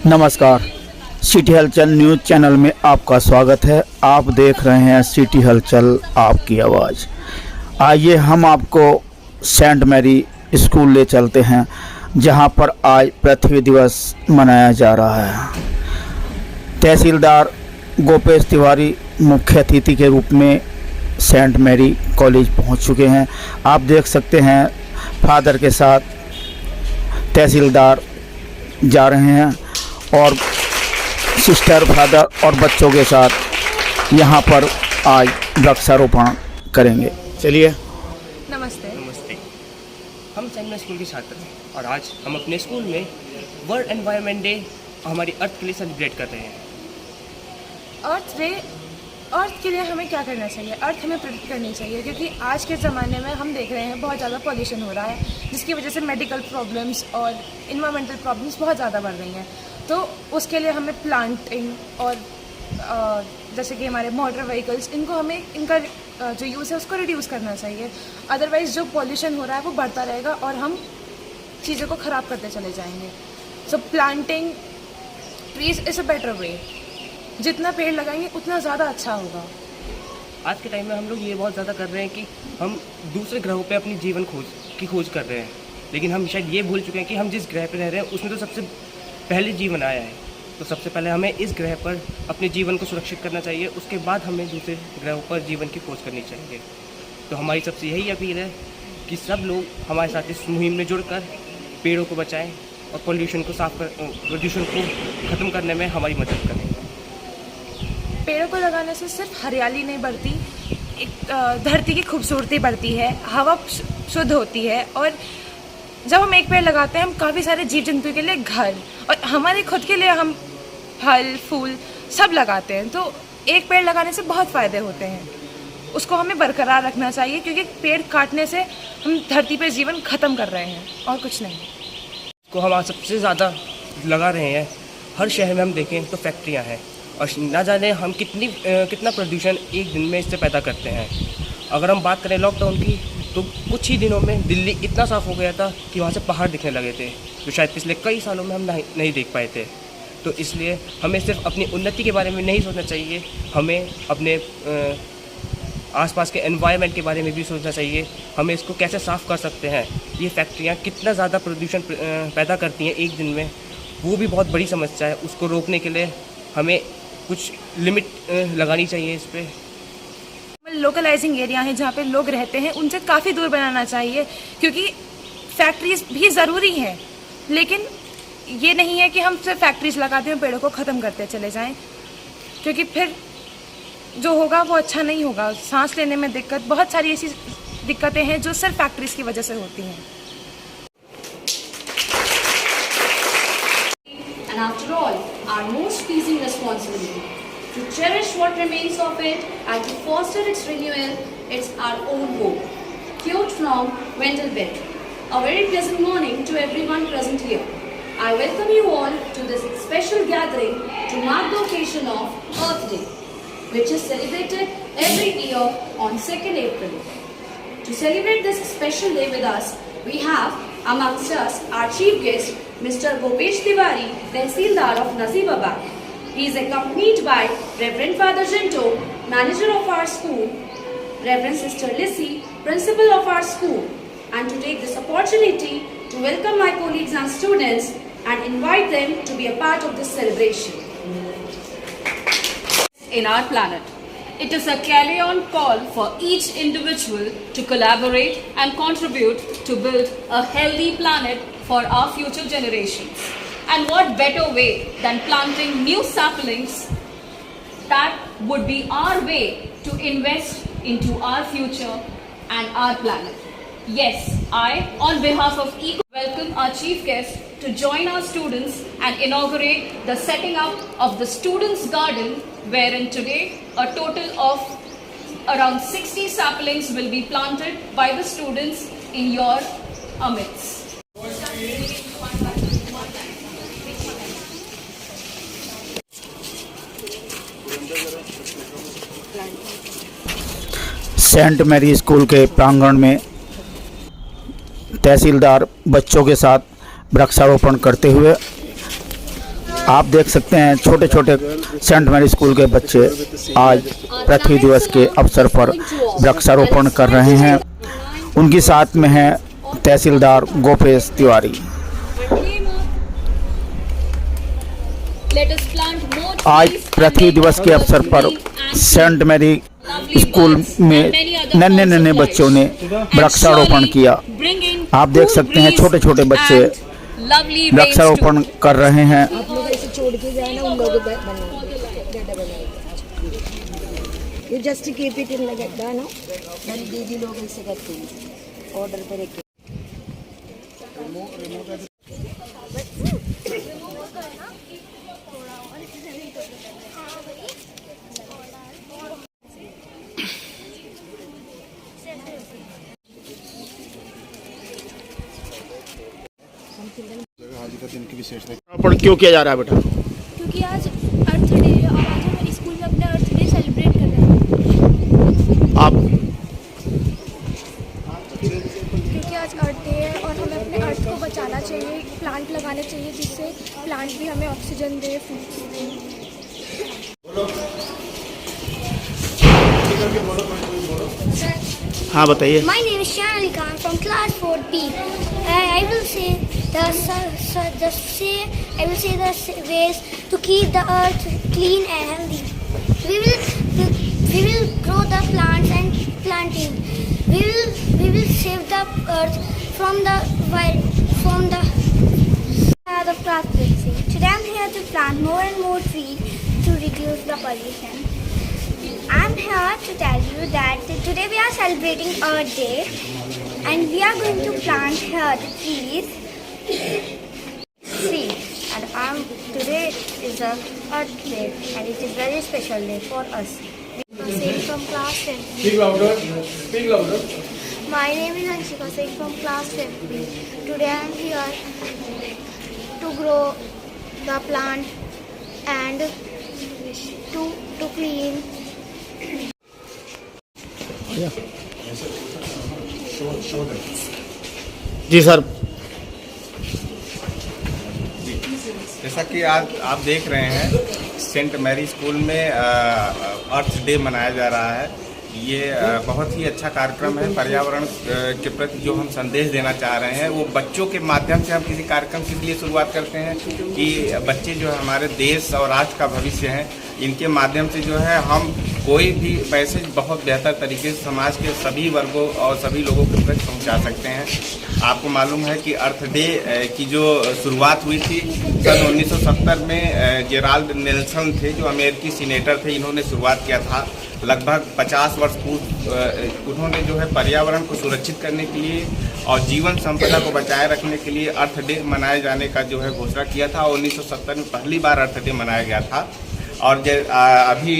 नमस्कार, सिटी हलचल news channel में आपका स्वागत है। आप देख रहे हैं सिटी हलचल आपकी आवाज़। आइए हम आपको सेंट मैरी स्कूल ले चलते हैं, जहां पर आज पृथ्वी दिवस मनाया जा रहा है। तहसीलदार गोपेश तिवारी मुख्य अतिथि के रूप में सेंट मैरी कॉलेज पहुंच चुके हैं। आप देख सकते हैं फादर के साथ तहसीलदार जा रहे हैं और सिस्टर, फादर और बच्चों के साथ यहाँ पर आज वृक्षारोपण करेंगे। चलिए। नमस्ते। नमस्ते। हम सेंट मैरी स्कूल के छात्र हैं और आज हम अपने स्कूल में वर्ल्ड एनवायरनमेंट डे हमारी अर्थ के लिए सेलिब्रेट कर रहे हैं। अर्थ के लिए हमें क्या करना चाहिए? अर्थ हमें प्रोटेक्ट करनी चाहिए, क्योंकि आज के ज़माने में हम देख रहे हैं बहुत ज़्यादा पॉल्यूशन हो रहा है, जिसकी वजह से मेडिकल प्रॉब्लम्स और इन्वायरमेंटल प्रॉब्लम्स बहुत ज़्यादा बढ़ रही हैं। तो उसके लिए हमें प्लांटिंग और जैसे कि हमारे मोटर व्हीकल्स, इनका जो यूज़ है उसको रिड्यूस करना चाहिए। अदरवाइज़ जो पॉल्यूशन हो रहा है वो बढ़ता रहेगा और हम चीज़ों को ख़राब करते चले जाएंगे। So planting trees is a better way. जितना पेड़ लगाएंगे उतना ज़्यादा अच्छा होगा। आज के टाइम में हम लोग ये बहुत ज़्यादा कर रहे हैं कि हम दूसरे ग्रहों पे अपनी जीवन की खोज कर रहे हैं, लेकिन हम शायद ये भूल चुके हैं कि हम जिस ग्रह पे रह रहे हैं उसमें तो सबसे पहले जीवन आया है। तो सबसे पहले हमें इस ग्रह पर अपने जीवन को सुरक्षित करना चाहिए, उसके बाद हमें दूसरे ग्रहों पर जीवन की खोज करनी चाहिए। तो हमारी सबसे यही अपील है कि सब लोग हमारे साथ इस मुहिम में जुड़कर पेड़ों को बचाएं और प्रदूषण को ख़त्म करने में हमारी मदद करें। पेड़ों को लगाने से सिर्फ हरियाली नहीं बढ़ती, एक धरती की खूबसूरती बढ़ती है, हवा शुद्ध होती है, और जब हम एक पेड़ लगाते हैं हम काफ़ी सारे जीव जंतु के लिए घर और हमारे खुद के लिए हम फल फूल सब लगाते हैं। तो एक पेड़ लगाने से बहुत फ़ायदे होते हैं, उसको हमें बरकरार रखना चाहिए, क्योंकि पेड़ काटने से हम धरती पे जीवन ख़त्म कर रहे हैं और कुछ नहीं। को हम सबसे ज़्यादा लगा रहे हैं। हर शहर में हम देखें तो फैक्ट्रियाँ हैं और ना जाने हम कितना प्रदूषण एक दिन में इससे पैदा करते हैं। अगर हम बात करें लॉकडाउन की, तो कुछ ही दिनों में दिल्ली इतना साफ़ हो गया था कि वहाँ से पहाड़ दिखने लगे थे, जो शायद पिछले कई सालों में हम नहीं देख पाए थे। तो इसलिए हमें सिर्फ अपनी उन्नति के बारे में नहीं सोचना चाहिए, हमें अपने आसपास के एनवायरनमेंट के बारे में भी सोचना चाहिए। हमें इसको कैसे साफ़ कर सकते हैं। ये फैक्ट्रियाँ कितना ज़्यादा प्रदूषण पैदा करती हैं एक दिन में, वो भी बहुत बड़ी समस्या है। उसको रोकने के लिए हमें कुछ लिमिट लगानी चाहिए इस पर। लोकलाइजिंग एरिया है जहाँ पे लोग रहते हैं, उनसे काफ़ी दूर बनाना चाहिए, क्योंकि फैक्ट्रीज भी ज़रूरी हैं, लेकिन ये नहीं है कि हम सिर्फ फैक्ट्रीज लगाते हैं पेड़ों को ख़त्म करते चले जाएं, क्योंकि फिर जो होगा वो अच्छा नहीं होगा। सांस लेने में दिक्कत, बहुत सारी ऐसी दिक्कतें हैं जो सिर्फ फैक्ट्रीज की वजह से होती हैं। And after all, our most pleasing responsibility to cherish what remains of it and to foster its renewal, it's our own hope. Quote from Wendell Beck. A very pleasant morning to everyone present here. I welcome you all to this special gathering to mark the occasion of Earth Day, which is celebrated every year on 2nd April. To celebrate this special day with us, we have amongst us our chief guest, Mr. Gopesh Tiwari, Tehsildar of Nazibabad. He is accompanied by Reverend Father Jinto, manager of our school, Reverend Sister Lissy, principal of our school, and to take this opportunity to welcome my colleagues and students and invite them to be a part of this celebration. In our planet, it is a carry-on call for each individual to collaborate and contribute to build a healthy planet for our future generations. And what better way than planting new saplings? That would be our way to invest into our future and our planet. Yes, I, on behalf of ECO, welcome our chief guest to join our students and inaugurate the setting up of the Students' Garden, wherein today a total of around 60 saplings will be planted by the students in your amidst. Saint Mary school के प्रांगण में तहसीलदार बच्चों के साथ वृक्षारोपण करते हुए आप देख सकते हैं छोटे छोटे सेंट मैरी स्कूल के बच्चे आज पृथ्वी दिवस के अवसर पर वृक्षारोपण कर रहे हैं। उनके साथ में है तहसीलदार गोपेश तिवारी। आज पृथ्वी दिवस के अवसर पर सेंट मैरी स्कूल में नन्हे नन्हे बच्चों ने वृक्षारोपण किया। आप देख सकते हैं छोटे छोटे बच्चे वृक्षारोपण कर रहे हैं। आप लोग ऐसे छोड़ के जाए ना, उन लोगों को ये जस्ट कीप इट इन लगता है ना। मेरी दीदी लोग ऐसे करते हैं ऑर्डर पर एक। वृक्षारोपण क्यों किया जा रहा है बेटा? क्योंकि आज अर्थ डे है और आज हम स्कूल में अपना अर्थ डे सेलिब्रेट कर रहे हैं। आप क्योंकि आज अर्थ डे है और हमें अपने अर्थ को बचाना चाहिए, प्लांट लगाने चाहिए जिससे प्लांट भी हमें ऑक्सीजन दे, फ्रूट्स दे। हाँ बताइए। My name is Shanali Khan from class 4B. I will say the ways to keep the earth clean and healthy. We will grow the plants and planting. We will save the earth from the plastic. Today I'm here to plant more and more trees to reduce the pollution. I'm here to tell you that today we are celebrating Earth Day and we are going to plant here the trees. And today is the Earth Day and it is very special day for us. Singh from class 5th. Speak louder. Speak louder. My name is Anshika Singh from class 5th. Today I am here to grow the plant and to clean. जी sir. जैसा कि आज आप देख रहे हैं Saint Mary school में अर्थ day मनाया जा रहा है। ये बहुत ही अच्छा कार्यक्रम है। पर्यावरण के प्रति जो हम संदेश देना चाह रहे हैं वो बच्चों के माध्यम से हम किसी कार्यक्रम के लिए शुरुआत करते हैं कि बच्चे जो है हमारे देश और राष्ट्र का भविष्य हैं। इनके माध्यम से जो है हम कोई भी मैसेज बहुत बेहतर तरीके से समाज के सभी वर्गों और सभी लोगों के प्रति पहुंचा सकते हैं। आपको मालूम है कि अर्थ डे की जो शुरुआत हुई थी सन 1970 में जेराल्ड नेल्सन थे जो अमेरिकी सीनेटर थे, इन्होंने शुरुआत किया था। लगभग 50 वर्ष पूर्व उन्होंने जो है पर्यावरण को सुरक्षित करने के लिए और जीवन संपदा को बचाए रखने के लिए अर्थ डे मनाए जाने का जो है घोषणा किया था। 1970 में पहली बार अर्थ डे मनाया गया था। और अभी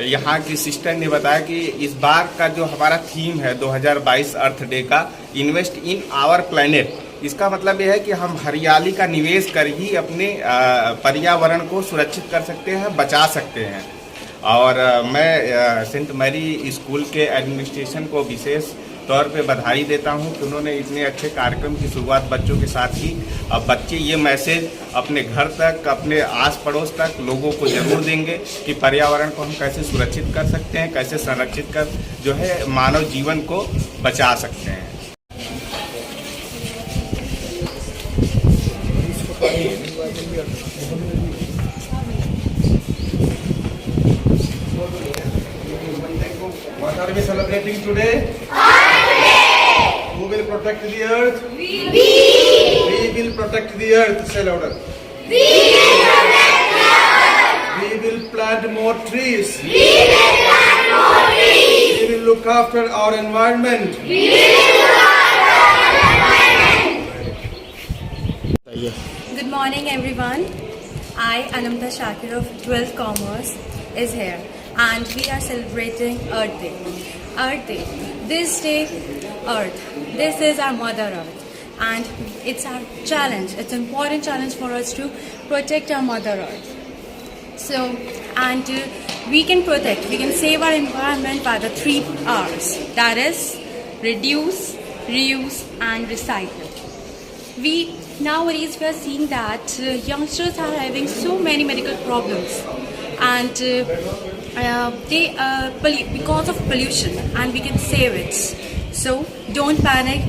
यहाँ की सिस्टर ने बताया कि इस बार का जो हमारा थीम है 2022 अर्थ डे का, इन्वेस्ट इन आवर प्लैनेट। इसका मतलब यह है कि हम हरियाली का निवेश कर ही अपने पर्यावरण को सुरक्षित कर सकते हैं, बचा सकते हैं। और मैं सेंट मैरी स्कूल के एडमिनिस्ट्रेशन को विशेष तौर पे बधाई देता हूं कि उन्होंने इतने अच्छे कार्यक्रम की शुरुआत बच्चों के साथ की। अब बच्चे ये मैसेज अपने घर तक, अपने आस पड़ोस तक लोगों को जरूर देंगे कि पर्यावरण को हम कैसे सुरक्षित कर सकते हैं, कैसे संरक्षित कर जो है मानव जीवन को बचा सकते हैं। What are we celebrating today? Who will protect the earth? We will protect the earth. Say louder. We will protect the earth. We will plant more trees. We will look after our environment. Good morning everyone. I, Anamta Shakir of 12th Commerce is here and we are celebrating Earth Day. Earth Day. This day, Earth. This is our Mother Earth and it's our challenge. It's an important challenge for us to protect our Mother Earth. So, and we can protect, we can save our environment by the 3 R's. That is, reduce, reuse and recycle. We nowadays we are seeing that youngsters are having so many medical problems, and because of pollution, and we can save it. So don't panic,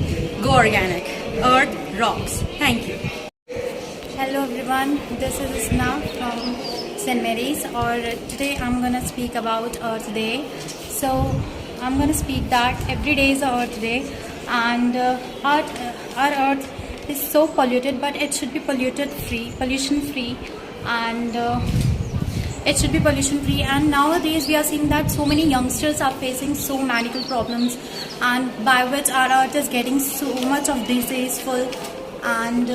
go organic. Earth rocks. Thank you. Hello everyone, this is Isna from St. Mary's, or today I'm gonna speak about Earth Day. So I'm gonna speak that every day is Earth Day, and our Earth is so polluted, but it should be pollution free, and it should be pollution free. And nowadays we are seeing that so many youngsters are facing so medical problems, and by which our Earth is getting so much of distasteful. And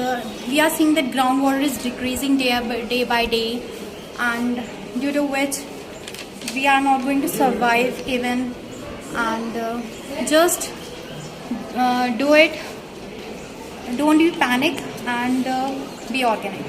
we are seeing that groundwater is decreasing day by day, and due to which we are not going to survive even. And just do it, don't be panic, and be organic.